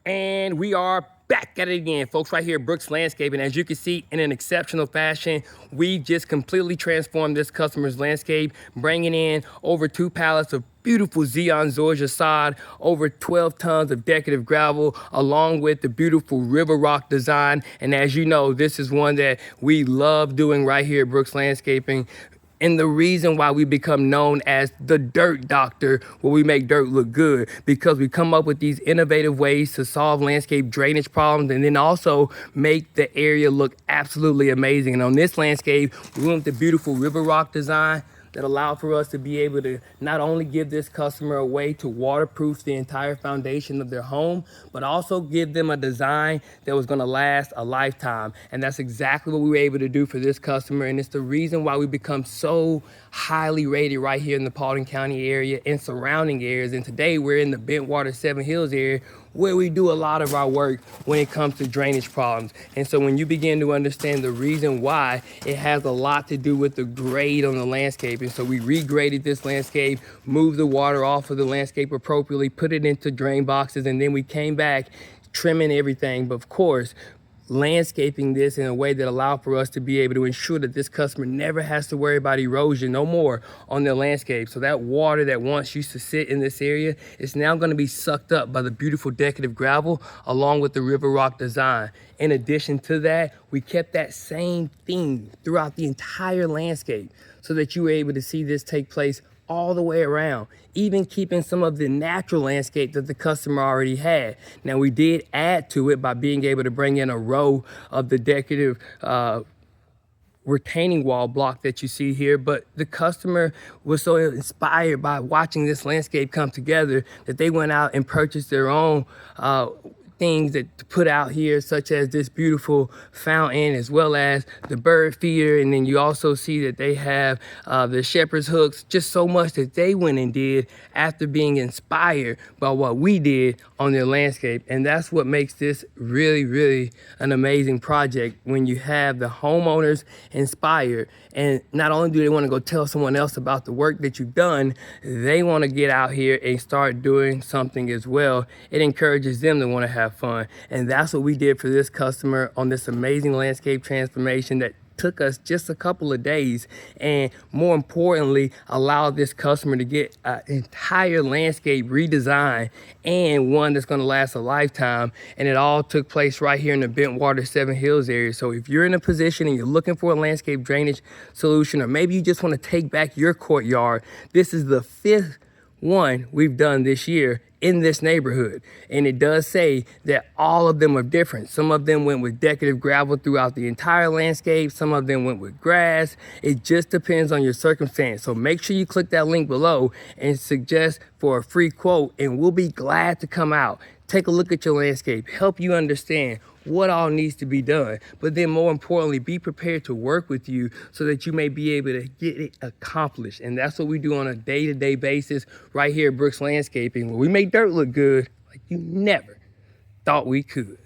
And we are back at it again, folks, right here at Brooks Landscaping. As you can see, in an exceptional fashion, we just completely transformed this customer's landscape, bringing in over 2 pallets of beautiful Zeon Zoysia sod, over 12 tons of decorative gravel, along with the beautiful river rock design. And as you know, this is one that we love doing right here at Brooks Landscaping. And the reason why we become known as the dirt doctor, where we make dirt look good, because we come up with these innovative ways to solve landscape drainage problems and then also make the area look absolutely amazing. And on this landscape, we went with the beautiful river rock design that allowed for us to be able to not only give this customer a way to waterproof the entire foundation of their home, but also give them a design that was gonna last a lifetime. And that's exactly what we were able to do for this customer. And it's the reason why we become so highly rated right here in the Paulding County area and surrounding areas. And today we're in the Bentwater 7 Hills area, where we do a lot of our work when it comes to drainage problems. And so when you begin to understand the reason why, it has a lot to do with the grade on the landscape. And so we regraded this landscape, moved the water off of the landscape appropriately, put it into drain boxes, and then we came back trimming everything. But of course, landscaping this in a way that allowed for us to be able to ensure that this customer never has to worry about erosion no more on their landscape. So that water that once used to sit in this area is now going to be sucked up by the beautiful decorative gravel along with the river rock design. In addition to that, we kept that same theme throughout the entire landscape so that you were able to see this take place all the way around, even keeping some of the natural landscape that the customer already had. Now, we did add to it by being able to bring in a row of the decorative retaining wall block that you see here, but the customer was so inspired by watching this landscape come together that they went out and purchased their own things that to put out here, such as this beautiful fountain, as well as the bird feeder. And then you also see that they have the shepherd's hooks, just so much that they went and did after being inspired by what we did on their landscape. And that's what makes this really, really an amazing project, when you have the homeowners inspired. And not only do they want to go tell someone else about the work that you've done, they want to get out here and start doing something as well. It encourages them to want to have fun. And that's what we did for this customer on this amazing landscape transformation that took us just a couple of days, and more importantly, allowed this customer to get an entire landscape redesign, and one that's going to last a lifetime. And it all took place right here in the Bentwater 7 Hills area. So if you're in a position and you're looking for a landscape drainage solution, or maybe you just want to take back your courtyard, this is the 5th one we've done this year in this neighborhood. And it does say that all of them are different. Some of them went with decorative gravel throughout the entire landscape. Some of them went with grass. It just depends on your circumstance. So make sure you click that link below and suggest for a free quote, and we'll be glad to come out, take a look at your landscape, help you understand what all needs to be done, but then more importantly, be prepared to work with you so that you may be able to get it accomplished. And that's what we do on a day-to-day basis right here at Brooks Landscaping, where we make dirt look good like you never thought we could.